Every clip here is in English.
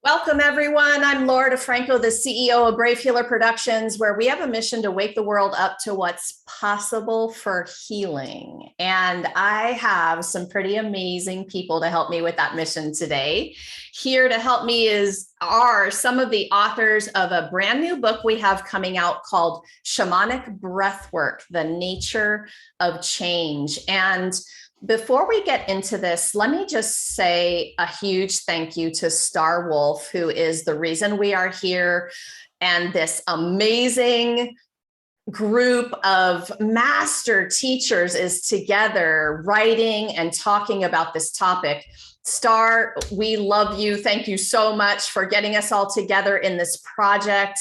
Welcome, everyone. I'm Laura DeFranco, the CEO of Brave Healer Productions, where we have a mission to wake the world up to what's possible for healing. And I have some pretty amazing people to help me with that mission today. Here to help me are some of the authors of a brand new book we have coming out called Shamanic Breathwork, The Nature of Change. And before we get into this, let me just say a huge thank you to Star Wolf, who is the reason we are here, and this amazing group of master teachers is together writing and talking about this topic. Star, we love you. Thank you so much for getting us all together in this project.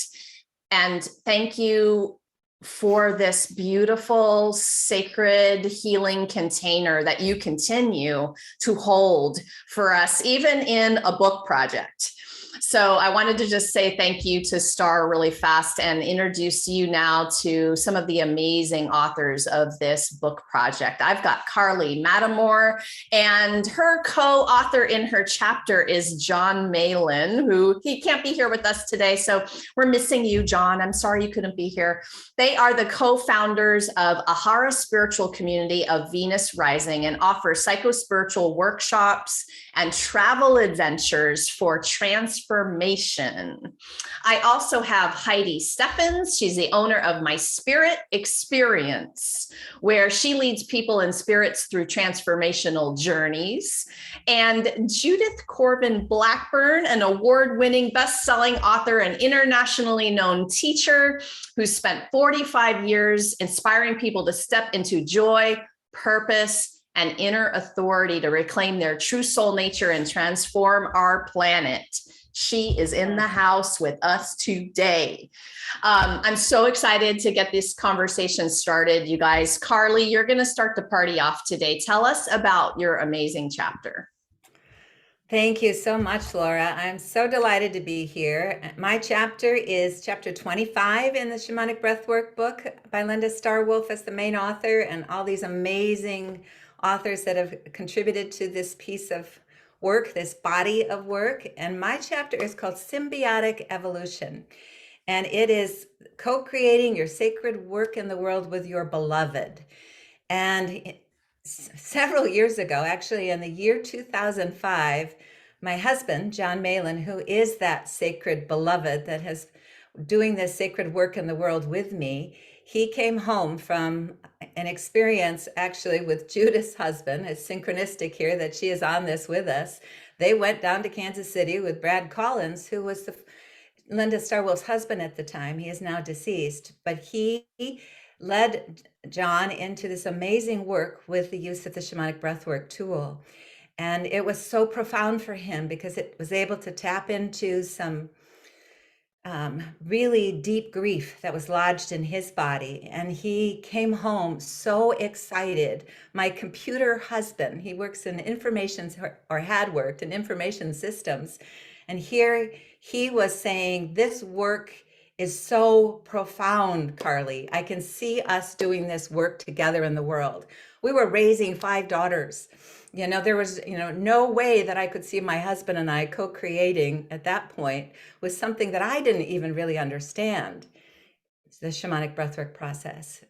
And thank you for this beautiful, sacred healing container that you continue to hold for us, even in a book project. So I wanted to just say thank you to Star really fast and introduce you now to some of the amazing authors of this book project. I've got Carley Mattimore, and her co-author in her chapter is John Malan, who he can't be here with us today. So we're missing you, John. I'm sorry you couldn't be here. They are the co-founders of Aahara Spiritual Community of Venus Rising and offer psycho-spiritual workshops and travel adventures for transformation. I also have Heidi Steffens. She's the owner of My Spirit Experience, where she leads people and spirits through transformational journeys. And Judith Corbin Blackburn, an award-winning best-selling author and internationally known teacher who spent 45 years inspiring people to step into joy, purpose, and inner authority to reclaim their true soul nature and transform our planet. She is in the house with us today. I'm so excited to get this conversation started, you guys. Carley, you're going to start the party off today. Tell us about your amazing chapter. Thank you so much, Laura. I'm so delighted to be here. My chapter is chapter 25 in the Shamanic Breathwork book by Linda Starwolf as the main author, and all these amazing authors that have contributed to this piece of work, this body of work. And my chapter is called Symbiotic Evolution. And it is co-creating your sacred work in the world with your beloved. And several years ago, actually in the year 2005, my husband, John Malan, who is that sacred beloved that has doing this sacred work in the world with me, he came home from an experience actually with Judith's husband. It's synchronistic here that she is on this with us. They went down to Kansas City with Brad Collins, who was Linda Starwolf's husband at the time. He is now deceased, but he led John into this amazing work with the use of the Shamanic Breathwork tool. And it was so profound for him because it was able to tap into some really deep grief that was lodged in his body. And he came home so excited. My computer husband, he works in information, or had worked in information systems. And here he was saying, this work is so profound, Carley. I can see us doing this work together in the world. We were raising 5 daughters. There was, no way that I could see my husband and I co-creating at that point with something that I didn't even really understand, the shamanic breathwork process.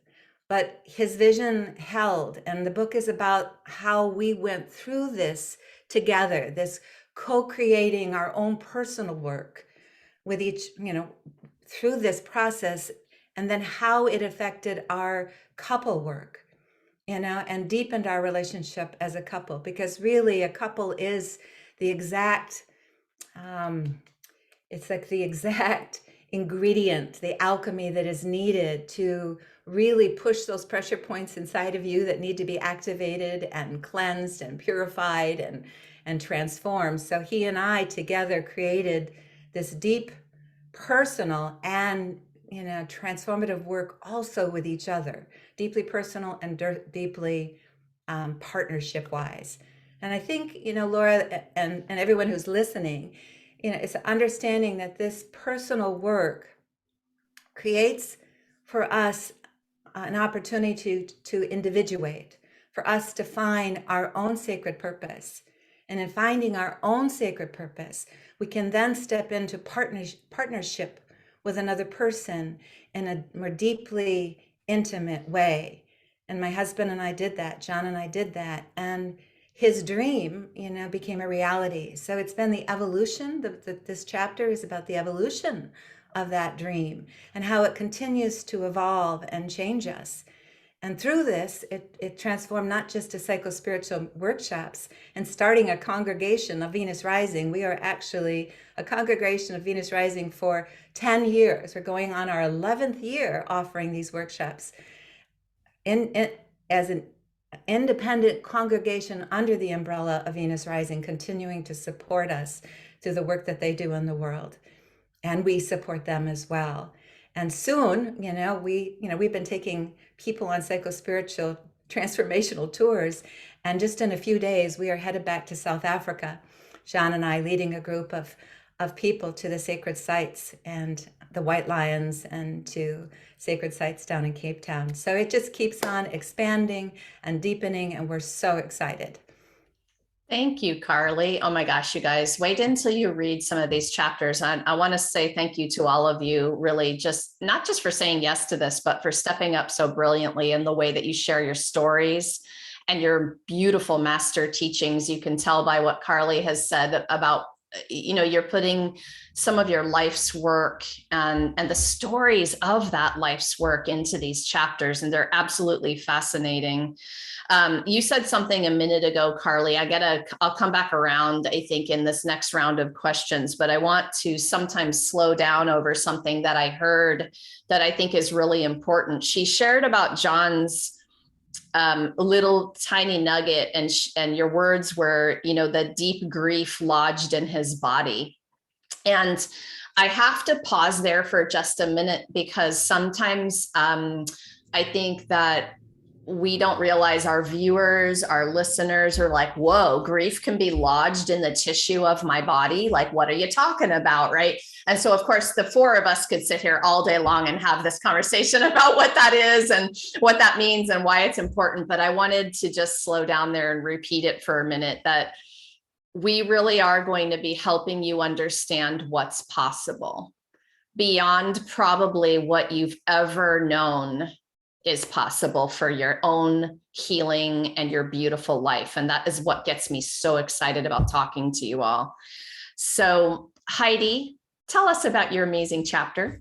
But his vision held, and the book is about how we went through this together, this co-creating our own personal work with each, through this process, and then how it affected our couple work, and deepened our relationship as a couple, because really a couple is the exact, it's like the exact ingredient, the alchemy that is needed to really push those pressure points inside of you that need to be activated and cleansed and purified and transformed. So he and I together created this deep personal and transformative work also with each other, deeply personal and deeply partnership wise. And I think, Laura and everyone who's listening, it's understanding that this personal work creates for us an opportunity to individuate, for us to find our own sacred purpose And in finding our own sacred purpose, we can then step into partnership with another person in a more deeply intimate way. And my husband and I did that. John and I did that. And his dream, became a reality. So it's been the evolution. This chapter is about the evolution of that dream and how it continues to evolve and change us. And through this, it transformed not just to psycho-spiritual workshops and starting a congregation of Venus Rising. We are actually a congregation of Venus Rising for 10 years. We're going on our 11th year offering these workshops as an independent congregation under the umbrella of Venus Rising, continuing to support us through the work that they do in the world. And we support them as well. And soon, we've been taking people on psycho-spiritual transformational tours. And just in a few days, we are headed back to South Africa. John and I leading a group of people to the sacred sites and the White Lions and to sacred sites down in Cape Town. So it just keeps on expanding and deepening, and we're so excited. Thank you, Carly. Oh my gosh, you guys, wait until you read some of these chapters. I want to say thank you to all of you, really, just not just for saying yes to this, but for stepping up so brilliantly in the way that you share your stories and your beautiful master teachings. You can tell by what Carly has said about, you're putting some of your life's work and the stories of that life's work into these chapters, and they're absolutely fascinating. You said something a minute ago, Carly. I'll come back around, I think, in this next round of questions, but I want to sometimes slow down over something that I heard that I think is really important. She shared about John's little tiny nugget, and your words were, the deep grief lodged in his body. And I have to pause there for just a minute, because sometimes I think that we don't realize our viewers, our listeners are like, whoa, grief can be lodged in the tissue of my body. Like, what are you talking about? Right. And so, of course, the four of us could sit here all day long and have this conversation about what that is and what that means and why it's important. But I wanted to just slow down there and repeat it for a minute, that we really are going to be helping you understand what's possible beyond probably what you've ever known is possible for your own healing and your beautiful life. And that is what gets me so excited about talking to you all. So Heidi, tell us about your amazing chapter.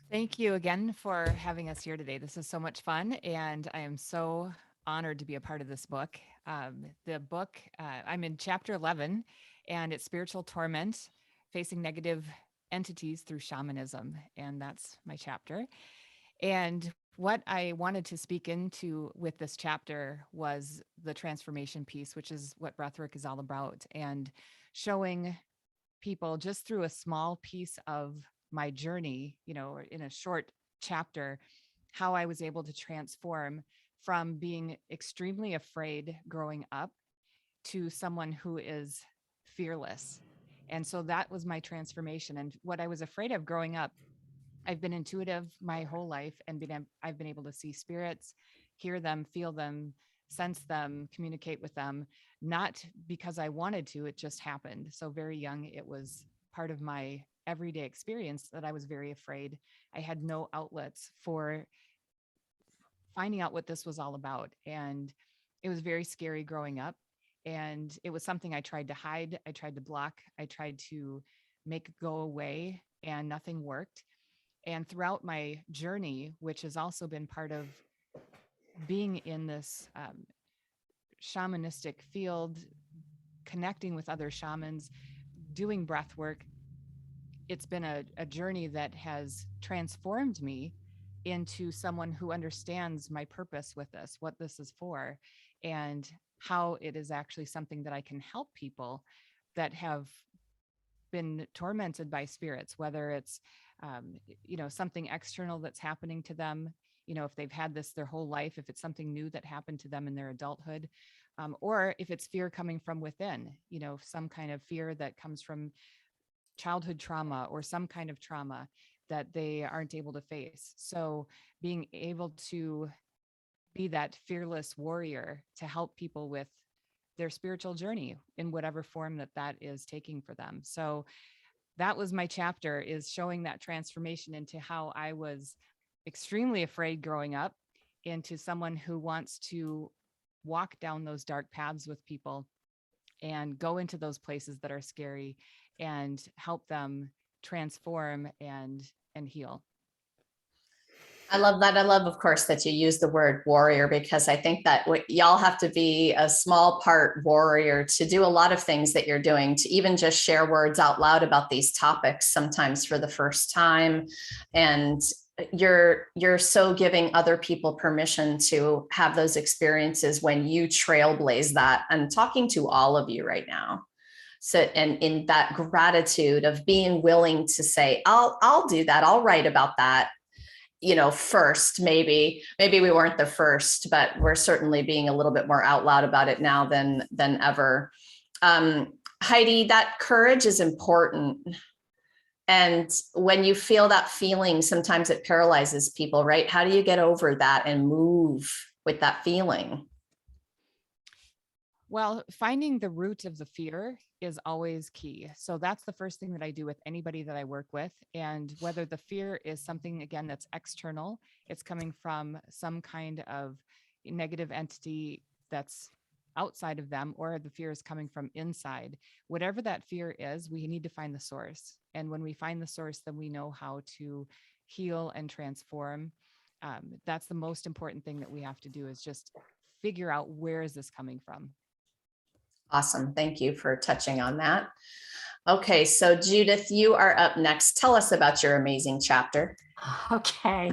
Thank you again for having us here today. This is so much fun, and I am so honored to be a part of this book. The book, I'm in chapter 11, and it's Spiritual Torment, Facing Negative Entities Through Shamanism. And that's my chapter. And what I wanted to speak into with this chapter was the transformation piece, which is what breathwork is all about, and showing people just through a small piece of my journey, in a short chapter, how I was able to transform from being extremely afraid growing up to someone who is fearless. And so that was my transformation. And what I was afraid of growing up, I've been intuitive my whole life, and I've been able to see spirits, hear them, feel them, sense them, communicate with them, not because I wanted to, it just happened. So very young, it was part of my everyday experience that I was very afraid. I had no outlets for finding out what this was all about. And it was very scary growing up. And it was something I tried to hide. I tried to block. I tried to make go away, and nothing worked. And throughout my journey, which has also been part of being in this shamanistic field, connecting with other shamans, doing breath work, it's been a journey that has transformed me into someone who understands my purpose with this, what this is for, and how it is actually something that I can help people that have been tormented by spirits, whether it's something external that's happening to them, if they've had this their whole life, if it's something new that happened to them in their adulthood, or if it's fear coming from within, some kind of fear that comes from childhood trauma or some kind of trauma that they aren't able to face. So being able to be that fearless warrior to help people with their spiritual journey in whatever form that is taking for them. So that was my chapter, is showing that transformation into how I was extremely afraid growing up into someone who wants to walk down those dark paths with people and go into those places that are scary and help them transform and heal. I love that. I love, of course, that you use the word warrior, because I think that y'all have to be a small part warrior to do a lot of things that you're doing, to even just share words out loud about these topics, sometimes for the first time. And you're so giving other people permission to have those experiences when you trailblaze that. I'm talking to all of you right now. So, and in that gratitude of being willing to say, I'll do that. I'll write about that. First, maybe we weren't the first, but we're certainly being a little bit more out loud about it now than ever. Heidi, that courage is important. And when you feel that feeling, sometimes it paralyzes people, right? How do you get over that and move with that feeling? Well, finding the root of the fear is always key. So that's the first thing that I do with anybody that I work with. And whether the fear is something, again, that's external, it's coming from some kind of negative entity that's outside of them, or the fear is coming from inside. Whatever that fear is, we need to find the source. And when we find the source, then we know how to heal and transform. That's the most important thing that we have to do, is just figure out, where is this coming from? Awesome. Thank you for touching on that. Okay, so Judith, you are up next. Tell us about your amazing chapter. Okay.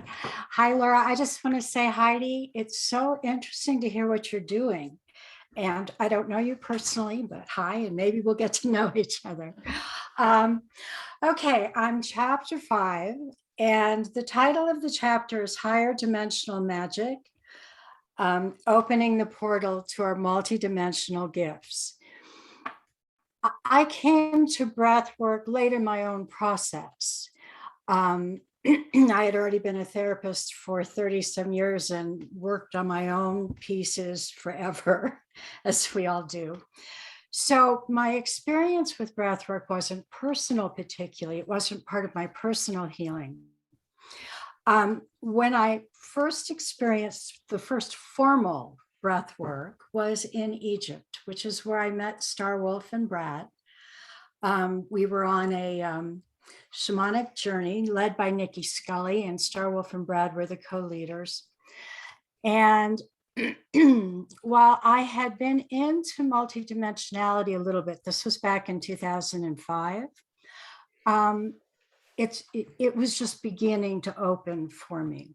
Hi, Laura. I just want to say, Heidi, it's so interesting to hear what you're doing. And I don't know you personally, but hi, and maybe we'll get to know each other. Okay, I'm chapter 5, and the title of the chapter is Higher Dimensional Magic, opening the portal to our multidimensional gifts. I came to breath work late in my own process. I had already been a therapist for 30 some years and worked on my own pieces forever, as we all do. So my experience with breathwork wasn't personal particularly. It wasn't part of my personal healing. When I first experienced the first formal breath work was in Egypt, which is where I met Starwolf and Brad. We were on a shamanic journey led by Nikki Scully, and Starwolf and Brad were the co-leaders. And while I had been into multidimensionality a little bit, this was back in 2005, it was just beginning to open for me.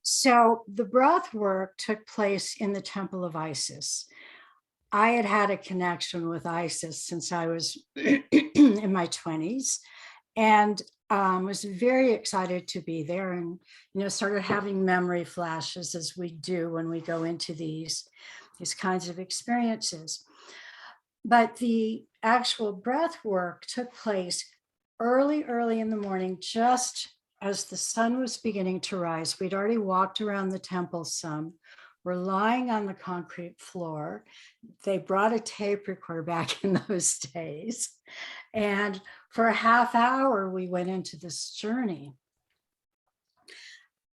So the breath work took place in the Temple of Isis. I had had a connection with Isis since I was in my 20s, and was very excited to be there, and started having memory flashes, as we do when we go into these kinds of experiences. But the actual breath work took place early in the morning, just as the sun was beginning to rise. We'd already walked around the temple some. We're lying on the concrete floor. They brought a tape recorder back in those days. And for a half hour, we went into this journey.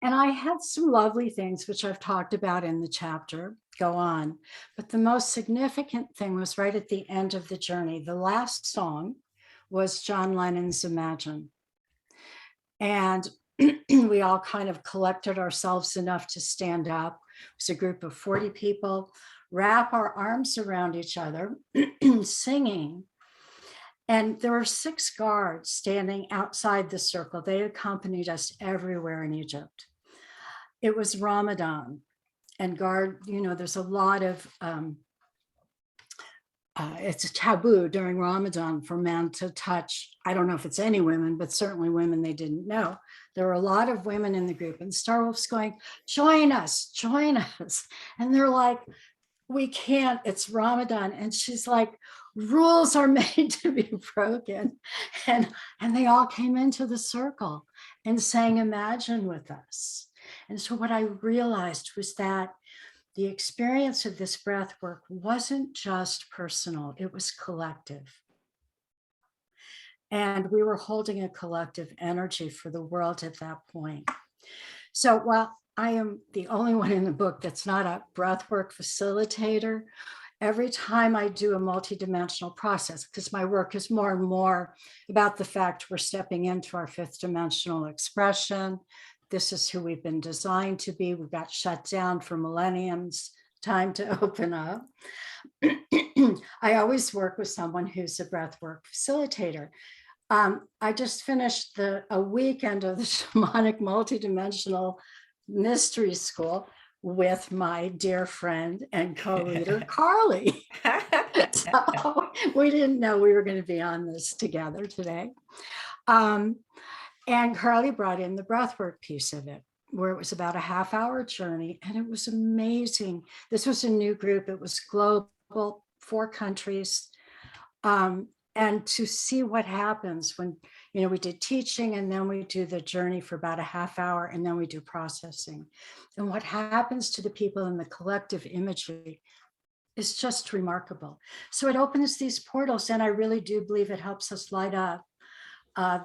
And I had some lovely things, which I've talked about in the chapter, go on. But the most significant thing was right at the end of the journey. The last song was John Lennon's Imagine. And we all kind of collected ourselves enough to stand up. It was a group of 40 people, wrap our arms around each other, singing. And there were 6 guards standing outside the circle. They accompanied us everywhere in Egypt. It was Ramadan, and there's a lot of, it's a taboo during Ramadan for men to touch, I don't know if it's any women, but certainly women they didn't know. There were a lot of women in the group, and Starwolf's going, join us. And they're like, we can't, it's Ramadan. And she's like, rules are made to be broken. And they all came into the circle and sang Imagine with us. And so what I realized was that the experience of this breath work wasn't just personal, it was collective. And we were holding a collective energy for the world at that point. So while I am the only one in the book that's not a breathwork facilitator, every time I do a multidimensional process, because my work is more and more about the fact we're stepping into our fifth dimensional expression. This is who we've been designed to be. We got shut down for millenniums, time to open up. I always work with someone who's a breathwork facilitator. I just finished a weekend of the Shamanic Multidimensional Mystery School with my dear friend and co-leader, Carley. So we didn't know we were going to be on this together today. And Carley brought in the breathwork piece of it, where it was about a half-hour journey, and it was amazing. This was a new group. It was global, 4 countries. And to see what happens when, we did teaching, and then we do the journey for about a half hour, and then we do processing. And what happens to the people in the collective imagery is just remarkable. So it opens these portals, and I really do believe it helps us light up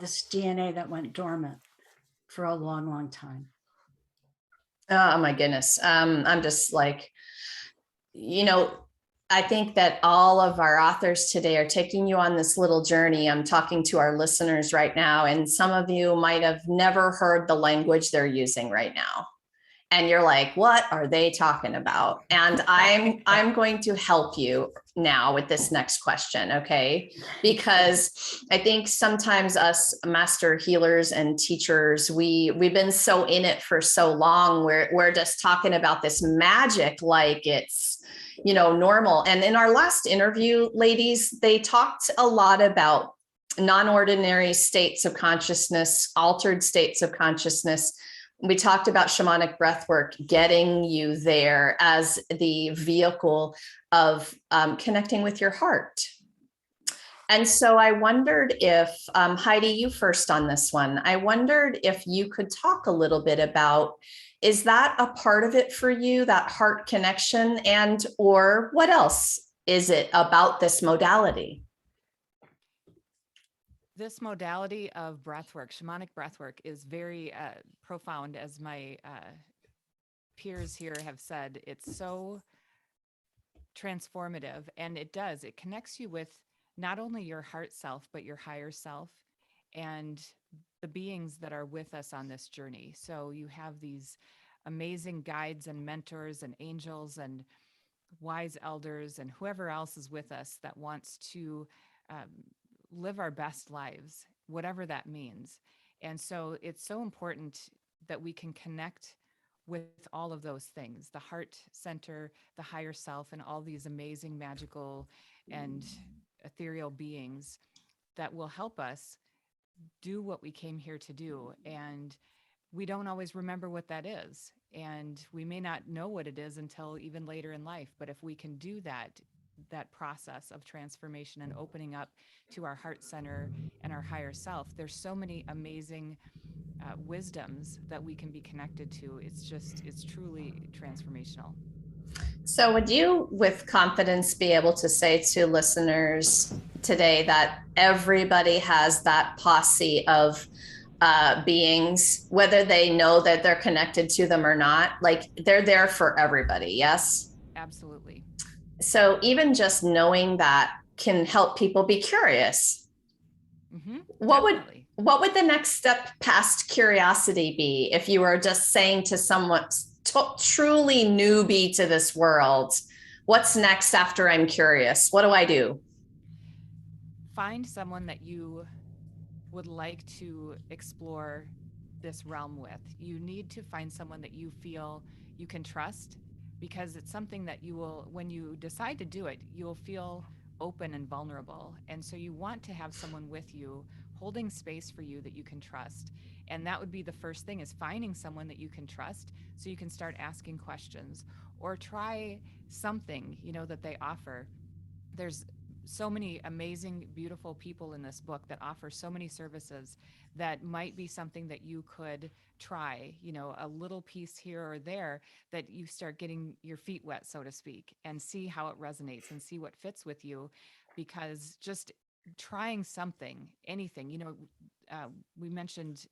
this DNA that went dormant for a long, long time. Oh my goodness. I'm just like, I think that all of our authors today are taking you on this little journey. I'm talking to our listeners right now, and some of you might have never heard the language they're using right now. And you're like, what are they talking about? And I'm going to help you now with this next question, okay? Because I think sometimes us master healers and teachers, we've been so in it for so long, we're just talking about this magic like it's normal. And in our last interview, ladies, they talked a lot about non-ordinary states of consciousness, altered states of consciousness. We talked about shamanic breathwork getting you there as the vehicle of connecting with your heart. And so I wondered if, Heidi, you first on this one, I wondered if you could talk a little bit about, is that a part of it for you, that heart connection, and or what else is it about this modality? This modality of breathwork, shamanic breathwork, is very profound, as my peers here have said. It's so transformative, and it connects you with not only your heart self, but your higher self and the beings that are with us on this journey. So you have these amazing guides and mentors and angels and wise elders and whoever else is with us that wants to live our best lives, whatever that means. And so it's so important that we can connect with all of those things, the heart center, the higher self, and all these amazing magical and ethereal beings that will help us do what we came here to do. And we don't always remember what that is. And we may not know what it is until even later in life. But if we can do that process of transformation and opening up to our heart center and our higher self, there's so many amazing wisdoms that we can be connected to. It's truly transformational. So would you, with confidence, be able to say to listeners today that everybody has that posse of beings, whether they know that they're connected to them or not, like they're there for everybody? Yes. Absolutely. So even just knowing that can help people be curious. Mm-hmm, what definitely. would the next step past curiosity be if you were just saying to someone truly newbie to this world, what's next after I'm curious? What do I do? Find someone that you would like to explore this realm with. You need to find someone that you feel you can trust, because it's something that you will, when you decide to do it, you'll feel open and vulnerable. And so you want to have someone with you holding space for you that you can trust. And that would be the first thing, is finding someone that you can trust so you can start asking questions or try something, that they offer. There's so many amazing, beautiful people in this book that offer so many services that might be something that you could try, a little piece here or there, that you start getting your feet wet, so to speak, and see how it resonates and see what fits with you. Because just trying something, anything, we mentioned,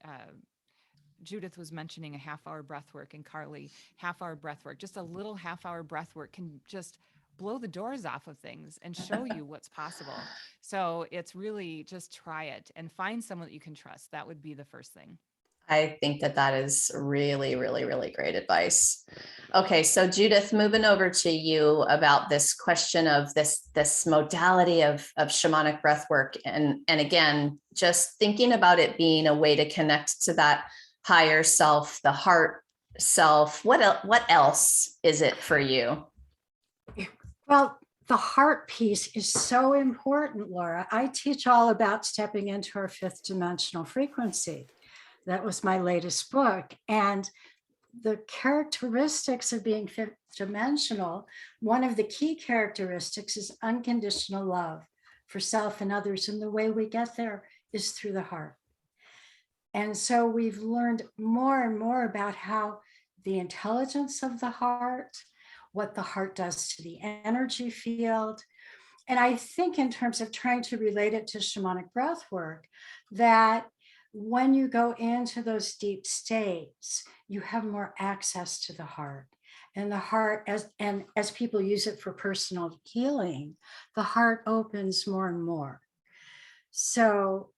Judith was mentioning a half-hour breath work, and Carley, half-hour breath work. Just a little half-hour breath work can just blow the doors off of things and show you what's possible. So it's really just try it and find someone that you can trust. That would be the first thing. I think that is really, really, really great advice. Okay, so Judith, moving over to you about this question of this modality of shamanic breath work. And again, just thinking about it being a way to connect to that higher self, the heart self. What else is it for you? Well, the heart piece is so important, Laura. I teach all about stepping into our fifth dimensional frequency. That was my latest book. And the characteristics of being fifth dimensional, one of the key characteristics is unconditional love for self and others. And the way we get there is through the heart. And so we've learned more and more about how the intelligence of the heart, what the heart does to the energy field. And I think in terms of trying to relate it to shamanic breath work, that when you go into those deep states, you have more access to the heart. And the heart, as people use it for personal healing, the heart opens more and more. So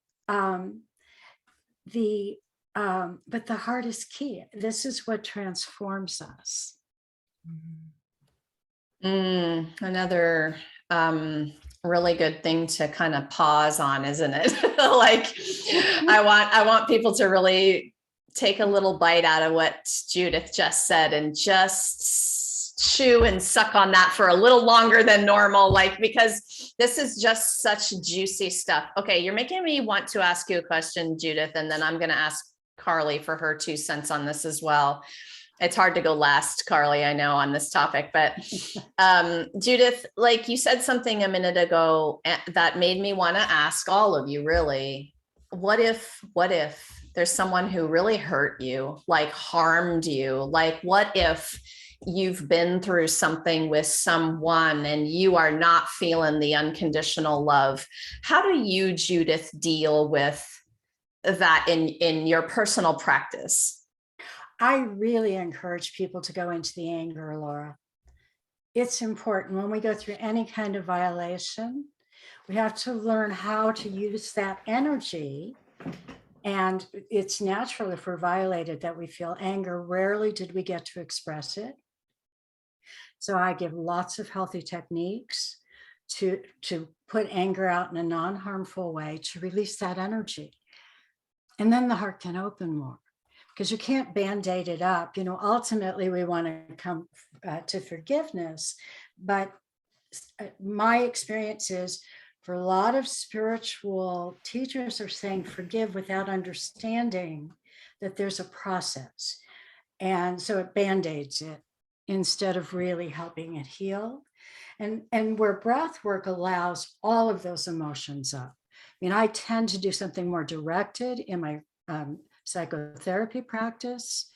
but the heart is key. This is what transforms us. Another really good thing to kind of pause on, isn't it? Like, I want people to really take a little bite out of what Judith just said and just chew and suck on that for a little longer than normal, like, because this is just such juicy stuff. Okay, you're making me want to ask you a question, Judith, and then I'm going to ask Carley for her 2 cents on this as well. It's hard to go last, Carley, I know, on this topic, but Judith, like you said something a minute ago that made me want to ask all of you, really, what if there's someone who really hurt you, like harmed you? Like, what if you've been through something with someone and you are not feeling the unconditional love? How do you, Judith, deal with that in your personal practice? I really encourage people to go into the anger, Laura. It's important when we go through any kind of violation, we have to learn how to use that energy. And it's natural if we're violated that we feel anger. Rarely did we get to express it. So I give lots of healthy techniques to put anger out in a non-harmful way to release that energy. And then the heart can open more, because you can't band-aid it up. Ultimately we want to come to forgiveness. But my experience is, for a lot of spiritual teachers are saying forgive without understanding that there's a process. And so it band-aids it instead of really helping it heal. And where breath work allows all of those emotions up. I tend to do something more directed in my psychotherapy practice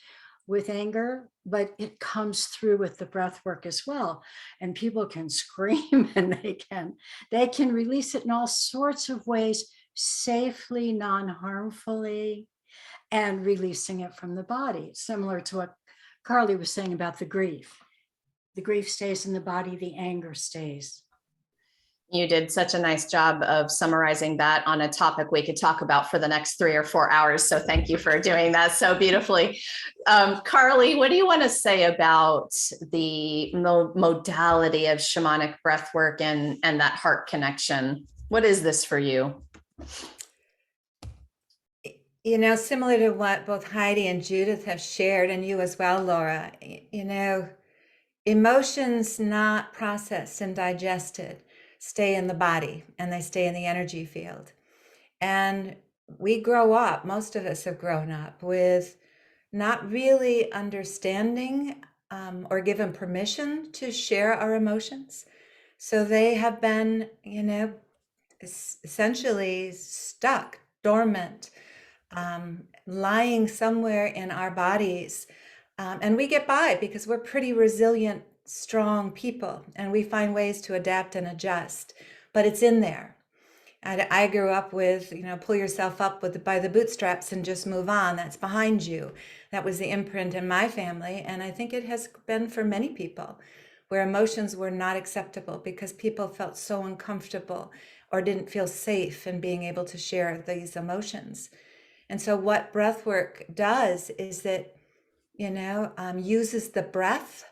with anger, but it comes through with the breath work as well. And people can scream and they can release it in all sorts of ways, safely, non-harmfully, and releasing it from the body, similar to what Carley was saying about the grief. The grief stays in the body, the anger stays. You did such a nice job of summarizing that on a topic we could talk about for the next 3 or 4 hours. So thank you for doing that so beautifully. Carley, what do you want to say about the modality of shamanic breath work and that heart connection? What is this for you? Similar to what both Heidi and Judith have shared, and you as well, Laura, emotions not processed and digested stay in the body and they stay in the energy field. And we grow up, most of us have grown up with not really understanding or given permission to share our emotions. So they have been, essentially stuck, dormant, lying somewhere in our bodies. And we get by because we're pretty resilient, strong people, and we find ways to adapt and adjust, but it's in there. I grew up with, pull yourself up by the bootstraps and just move on. That's behind you. That was the imprint in my family. And I think it has been for many people, where emotions were not acceptable because people felt so uncomfortable or didn't feel safe in being able to share these emotions. And so what breath work does is that, uses the breath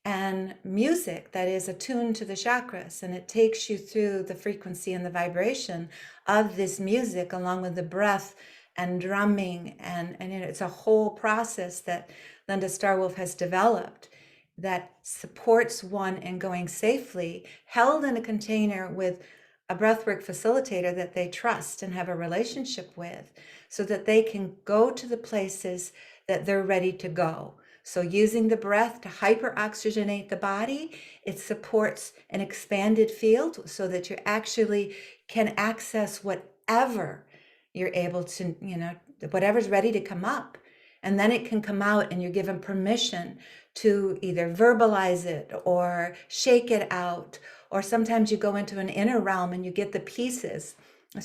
and music that is attuned to the chakras, and it takes you through the frequency and the vibration of this music along with the breath and drumming, and it's a whole process that Linda Starwolf has developed that supports one in going safely, held in a container with a breathwork facilitator that they trust and have a relationship with, so that they can go to the places that they're ready to go. So using the breath to hyperoxygenate the body, it supports an expanded field so that you actually can access whatever you're able to, whatever's ready to come up. And then it can come out and you're given permission to either verbalize it or shake it out. Or sometimes you go into an inner realm and you get the pieces, in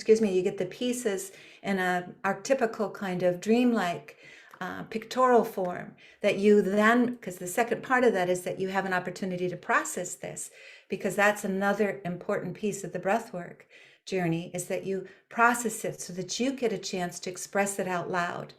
an archetypical kind of dreamlike pictorial form that you then, because the second part of that is that you have an opportunity to process this, because that's another important piece of the breathwork journey, is that you process it so that you get a chance to express it out loud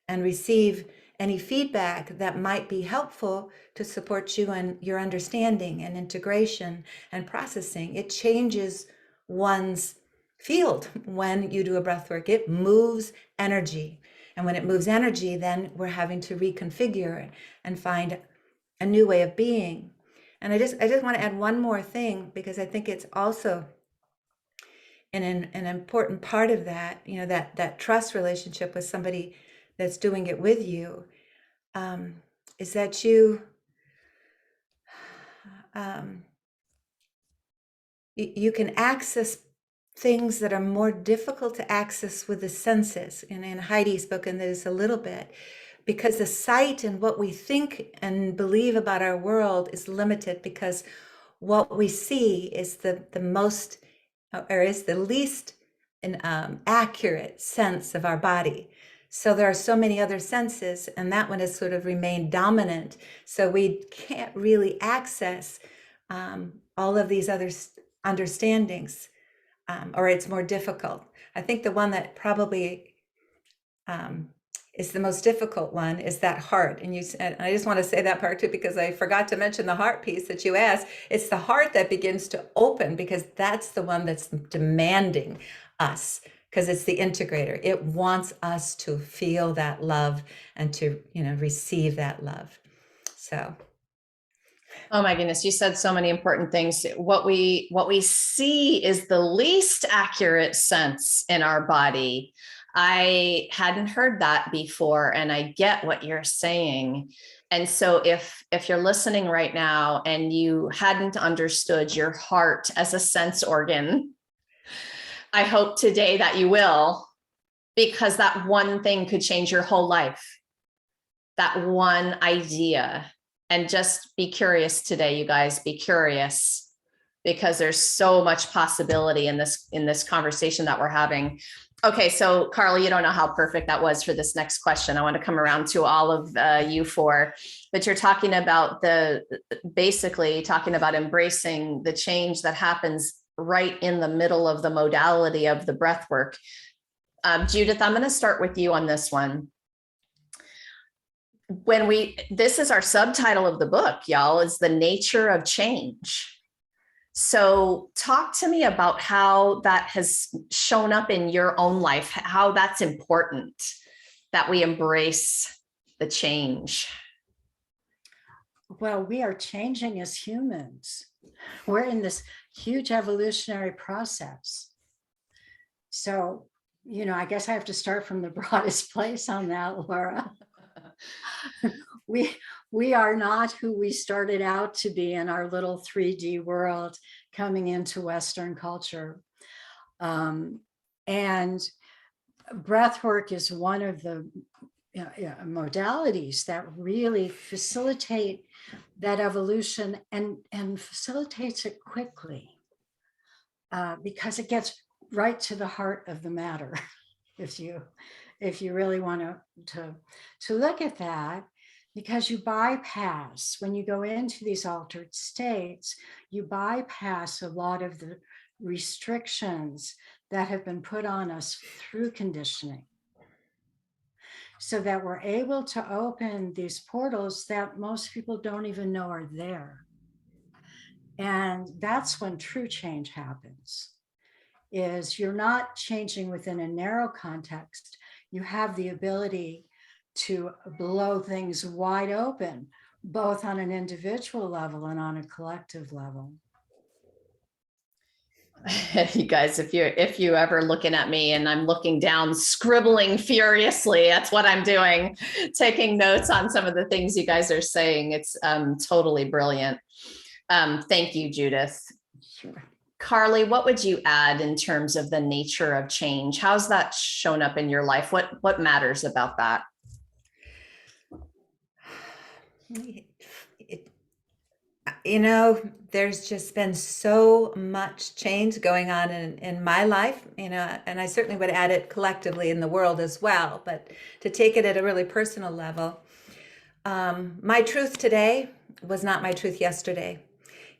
and receive any feedback that might be helpful to support you in your understanding and integration and processing. It changes one's field when you do a breathwork. It moves energy. And when it moves energy, then we're having to reconfigure it and find a new way of being. And I just want to add one more thing, because I think it's also an important part of that, that trust relationship with somebody that's doing it with you, is that you can access things that are more difficult to access with the senses. And Heidi's spoken this a little bit, because the sight and what we think and believe about our world is limited, because what we see is the most, or is the least accurate sense of our body. So there are so many other senses, and that one has sort of remained dominant. So we can't really access all of these other understandings, or it's more difficult. I think the one that probably is the most difficult one is that heart. And I just want to say that part too, because I forgot to mention the heart piece that you asked. It's the heart that begins to open, because that's the one that's demanding us, because it's the integrator. It wants us to feel that love and to, receive that love. So. Oh my goodness, you said so many important things. What we see is the least accurate sense in our body. I hadn't heard that before, and I get what you're saying. And so if you're listening right now and you hadn't understood your heart as a sense organ, I hope today that you will, because that one thing could change your whole life. That one idea. And just be curious today, you guys, be curious, because there's so much possibility in this conversation that we're having. Okay, so Carley, you don't know how perfect that was for this next question. I want to come around to all of you four, but you're talking about basically talking about embracing the change that happens right in the middle of the modality of the breath work. Judith, I'm going to start with you on this one. This is our subtitle of the book, y'all, is The Nature of Change. So talk to me about how that has shown up in your own life, how that's important that we embrace the change. Well, we are changing as humans. We're in this huge evolutionary process. So, I guess I have to start from the broadest place on that, Laura. We are not who we started out to be in our little 3D world coming into Western culture. And breath work is one of the modalities that really facilitate that evolution and facilitates it quickly, because it gets right to the heart of the matter. if you really want to look at that, because you bypass, when you go into these altered states, you bypass a lot of the restrictions that have been put on us through conditioning, so that we're able to open these portals that most people don't even know are there. And that's when true change happens, is you're not changing within a narrow context. You have the ability to blow things wide open, both on an individual level and on a collective level. You guys, if you ever looking at me and I'm looking down, scribbling furiously, that's what I'm doing, taking notes on some of the things you guys are saying. It's totally brilliant. Thank you, Judith. Sure. Carley, what would you add in terms of the nature of change? How's that shown up in your life? What matters about that? There's just been so much change going on in my life, and I certainly would add it collectively in the world as well. But to take it at a really personal level, my truth today was not my truth yesterday,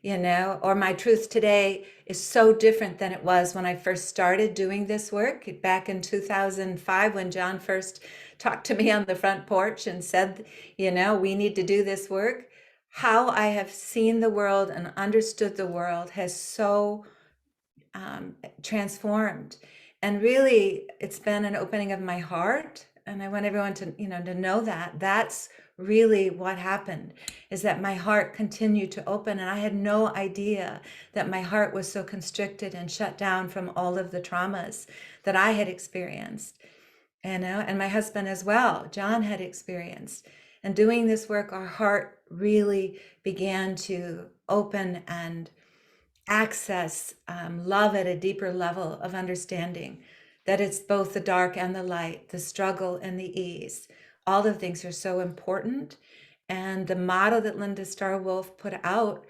or my truth today is so different than it was when I first started doing this work back in 2005, when John first talked to me on the front porch and said, we need to do this work. How I have seen the world and understood the world has so transformed. And really, it's been an opening of my heart. And I want everyone to, to know that that's really what happened, is that my heart continued to open. And I had no idea that my heart was so constricted and shut down from all of the traumas that I had experienced, and my husband as well, John, had experienced. And doing this work, our heart really began to open and access love at a deeper level of understanding, that it's both the dark and the light, the struggle and the ease. All the things are so important. And the motto that Linda Starr-Wolf put out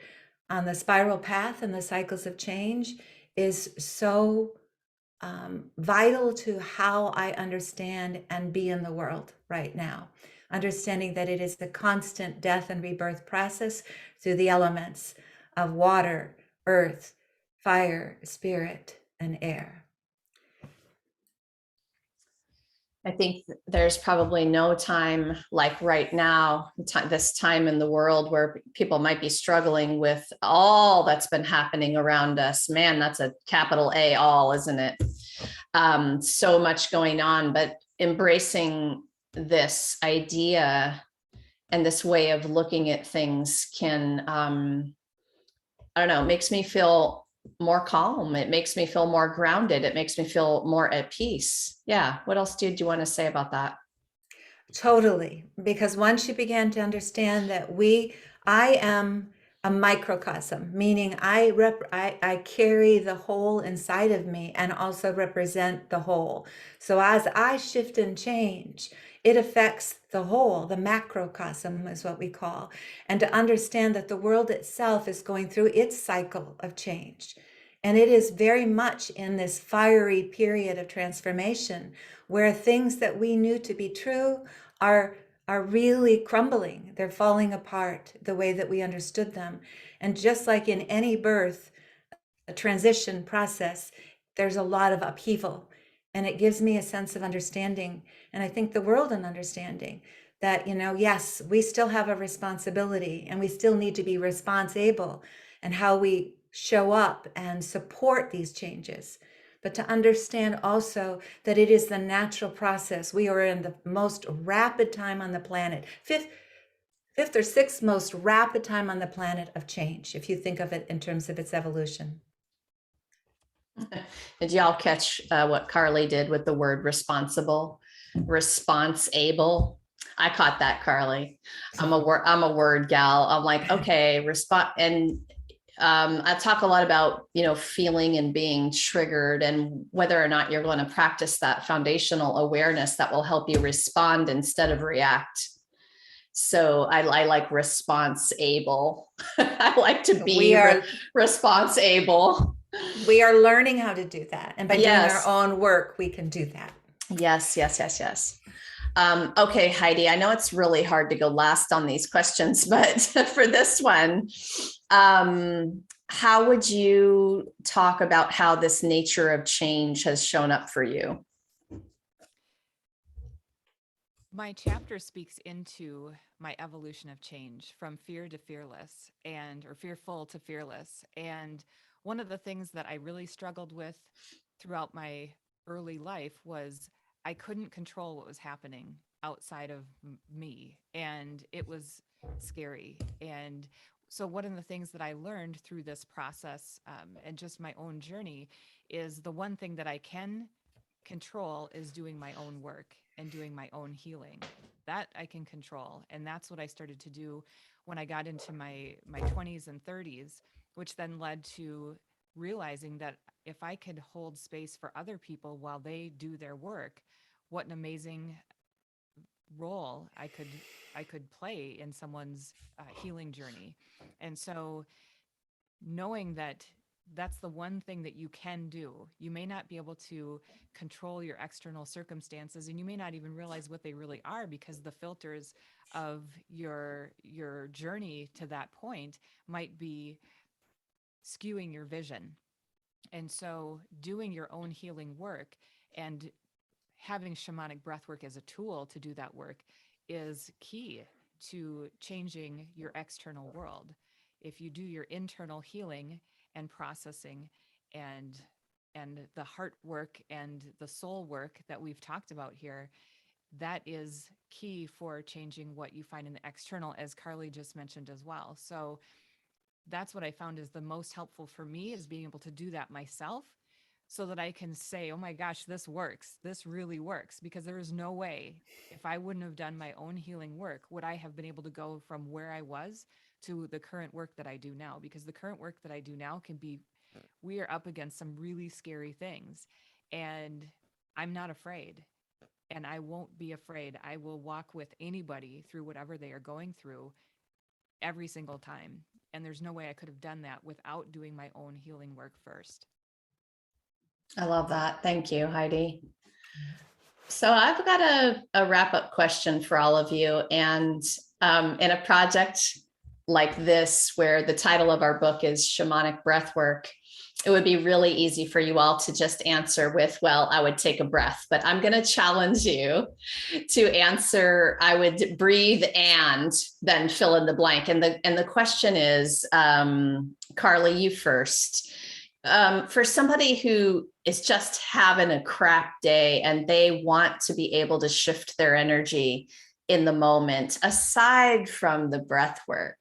on the spiral path and the cycles of change is so vital to how I understand and be in the world right now. Understanding that it is the constant death and rebirth process through the elements of water, earth, fire, spirit, and air. I think there's probably no time like right now, this time in the world, where people might be struggling with all that's been happening around us. Man, that's a capital A, all, isn't it? So much going on, but embracing this idea and this way of looking at things can, I don't know, it makes me feel more calm. It makes me feel more grounded. It makes me feel more at peace. Yeah. What else did you want to say about that? Totally. Because once you began to understand that I am a microcosm, meaning I carry the whole inside of me and also represent the whole. So as I shift and change, it affects the whole. The macrocosm is what we call. And to understand that the world itself is going through its cycle of change. And it is very much in this fiery period of transformation where things that we knew to be true are really crumbling. They're falling apart the way that we understood them. And just like in any birth, a transition process, there's a lot of upheaval. And it gives me a sense of understanding, and I think the world an understanding that, yes, we still have a responsibility and we still need to be responsible and how we show up and support these changes. But to understand also that it is the natural process. We are in the most rapid time on the planet, fifth or sixth most rapid time on the planet of change, if you think of it in terms of its evolution. Did y'all catch what Carley did with the word responsible? Response-able. I caught that, Carly. I'm a word gal. I'm like, okay, respond. And I talk a lot about, feeling and being triggered, and whether or not you're going to practice that foundational awareness that will help you respond instead of react. So I like response able. I like to be response able. We are learning how to do that. And by doing Yes. our own work, we can do that. Yes. Okay, Heidi, I know it's really hard to go last on these questions, but for this one, how would you talk about how this nature of change has shown up for you? My chapter speaks into my evolution of change from fear to fearless, or fearful to fearless. And one of the things that I really struggled with throughout my early life was I couldn't control what was happening outside of me, and it was scary. And so one of the things that I learned through this process, and just my own journey, is the one thing that I can control is doing my own work and doing my own healing. That I can control. And that's what I started to do when I got into my 20s and 30s, which then led to realizing that if I could hold space for other people while they do their work, what an amazing role I could play in someone's healing journey. And so knowing that that's the one thing that you can do. You may not be able to control your external circumstances, and you may not even realize what they really are, because the filters of your journey to that point might be skewing your vision. And so doing your own healing work and having shamanic breathwork as a tool to do that work is key to changing your external world. If you do your internal healing and processing and the heart work and the soul work that we've talked about here, that is key for changing what you find in the external, as Carley just mentioned as well. So that's what I found is the most helpful for me, is being able to do that myself, so that I can say, oh my gosh, this works. This really works. Because there is no way, if I wouldn't have done my own healing work, would I have been able to go from where I was to the current work that I do now. Because the current work that I do now we are up against some really scary things. And I'm not afraid. And I won't be afraid. I will walk with anybody through whatever they are going through every single time. And there's no way I could have done that without doing my own healing work first. I love that. Thank you, Heidi. So I've got a wrap-up question for all of you. And in a project like this, where the title of our book is Shamanic Breathwork, it would be really easy for you all to just answer with, well, I would take a breath. But I'm going to challenge you to answer, I would breathe and then fill in the blank. And the question is, Carley, you first. For somebody who is just having a crap day and they want to be able to shift their energy in the moment, aside from the breath work,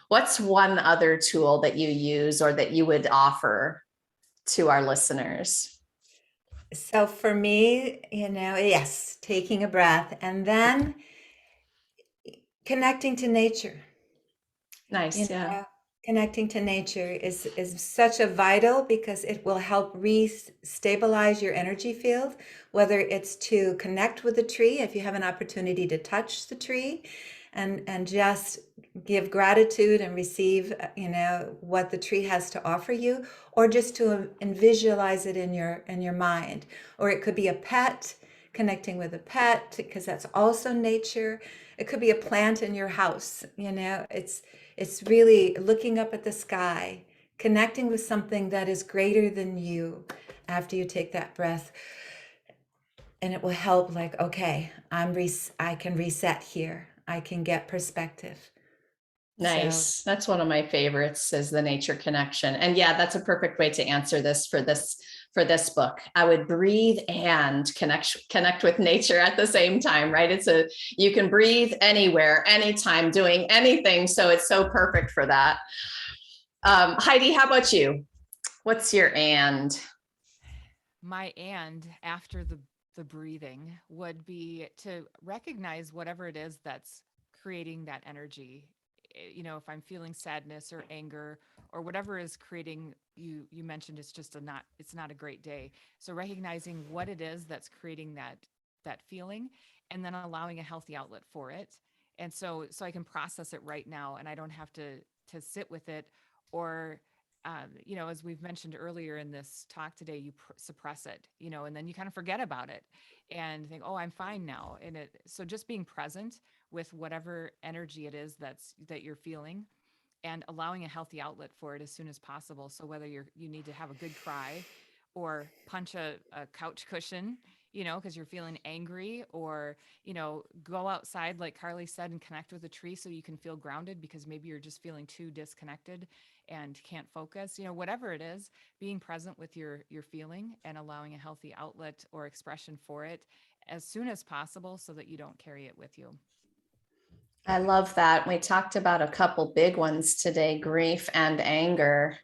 what's one other tool that you use or that you would offer to our listeners? So for me, yes, taking a breath and then connecting to nature. Nice. Yeah. Connecting to nature is such a vital, because it will help re-stabilize your energy field, whether it's to connect with the tree, if you have an opportunity to touch the tree and just give gratitude and receive, what the tree has to offer you, or just to visualize it in your mind. Or it could be a pet, connecting with a pet, because that's also nature. It could be a plant in your house. It's really looking up at the sky, connecting with something that is greater than you after you take that breath. And it will help, like, okay, I can reset here. I can get perspective. Nice. So, That's one of my favorites, is the nature connection. And yeah, that's a perfect way to answer this for this book. I would breathe and connect with nature at the same time, right? You can breathe anywhere, anytime, doing anything. So it's so perfect for that. Heidi, how about you? What's your and? My and after the the breathing would be to recognize whatever it is that's creating that energy. You know, if I'm feeling sadness or anger or whatever is creating, you mentioned it's not a great day. So recognizing what it is that's creating that feeling, and then allowing a healthy outlet for it. And so I can process it right now, and I don't have to sit with it, or you know, as we've mentioned earlier in this talk today, you suppress it, you know, and then you kind of forget about it and think, oh, I'm fine now. So just being present with whatever energy it is that you're feeling, and allowing a healthy outlet for it as soon as possible. So whether you need to have a good cry, or punch a couch cushion, you know, because you're feeling angry, or, you know, go outside, like Carley said, and connect with a tree so you can feel grounded, because maybe you're just feeling too disconnected and can't focus, you know, whatever it is, being present with your feeling and allowing a healthy outlet or expression for it as soon as possible so that you don't carry it with you. I love that. We talked about a couple big ones today, grief and anger.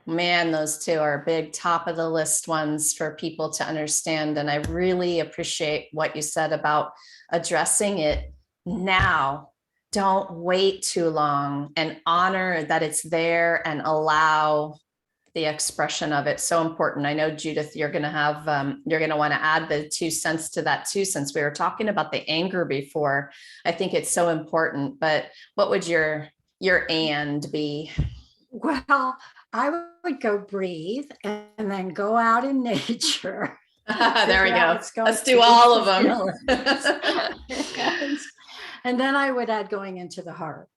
Man, those two are big top of the list ones for people to understand. And I really appreciate what you said about addressing it now. Don't wait too long, and honor that it's there and allow the expression of it. So important. I know, Judith, you're going to want to add the 2 cents to that too, since we were talking about the anger before. I think it's so important. But what would your and be? Well, I would go breathe and then go out in nature. There we go. Let's do to all of them. And then I would add going into the heart.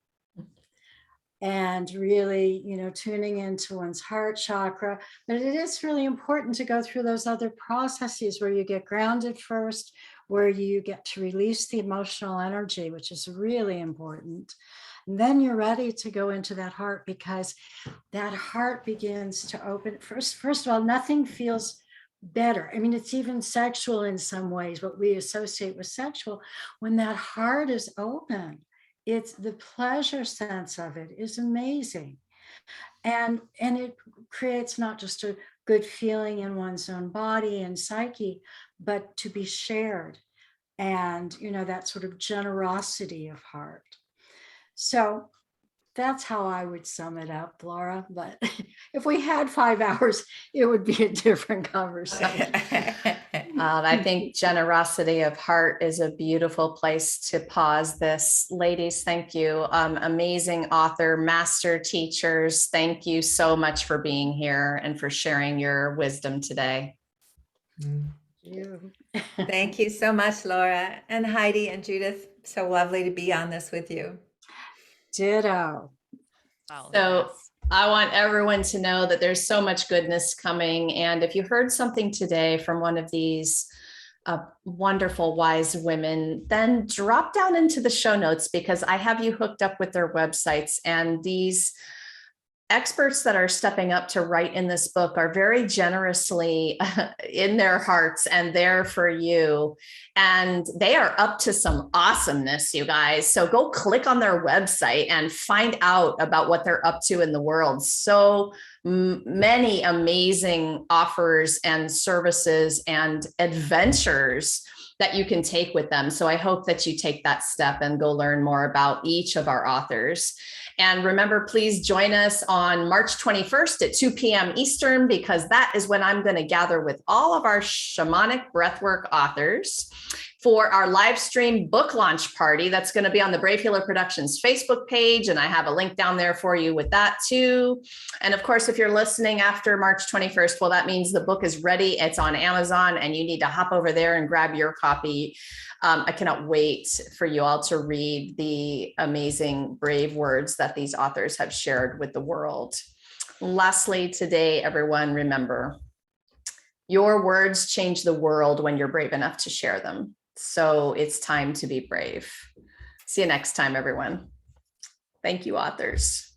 And really, you know, tuning into one's heart chakra. But it is really important to go through those other processes where you get grounded first, where you get to release the emotional energy, which is really important. And then you're ready to go into that heart, because that heart begins to open. First of all, nothing feels better. I mean, it's even sexual in some ways, what we associate with sexual. When that heart is open, it's the pleasure sense of it is amazing. And it creates not just a good feeling in one's own body and psyche, but to be shared. And, you know, that sort of generosity of heart. So that's how I would sum it up, Laura. But if we had 5 hours, it would be a different conversation. I think generosity of heart is a beautiful place to pause this. Ladies, thank you. Amazing author, master teachers. Thank you so much for being here and for sharing your wisdom today. Thank you so much, Laura, and Heidi and Judith. So lovely to be on this with you. Ditto. So I want everyone to know that there's so much goodness coming. And if you heard something today from one of these wonderful, wise women, then drop down into the show notes, because I have you hooked up with their websites. And these experts that are stepping up to write in this book are very generously in their hearts and there for you. And they are up to some awesomeness, you guys. So go click on their website and find out about what they're up to in the world. So many amazing offers and services and adventures that you can take with them. So I hope that you take that step and go learn more about each of our authors. And remember, please join us on March 21st at 2 p.m. Eastern, because that is when I'm going to gather with all of our Shamanic Breathwork authors for our live stream book launch party. That's going to be on the Brave Healer Productions Facebook page. And I have a link down there for you with that too. And of course, if you're listening after March 21st, well, that means the book is ready. It's on Amazon and you need to hop over there and grab your copy. I cannot wait for you all to read the amazing, brave words that these authors have shared with the world. Lastly, today, everyone, remember, your words change the world when you're brave enough to share them. So it's time to be brave. See you next time, everyone. Thank you, authors.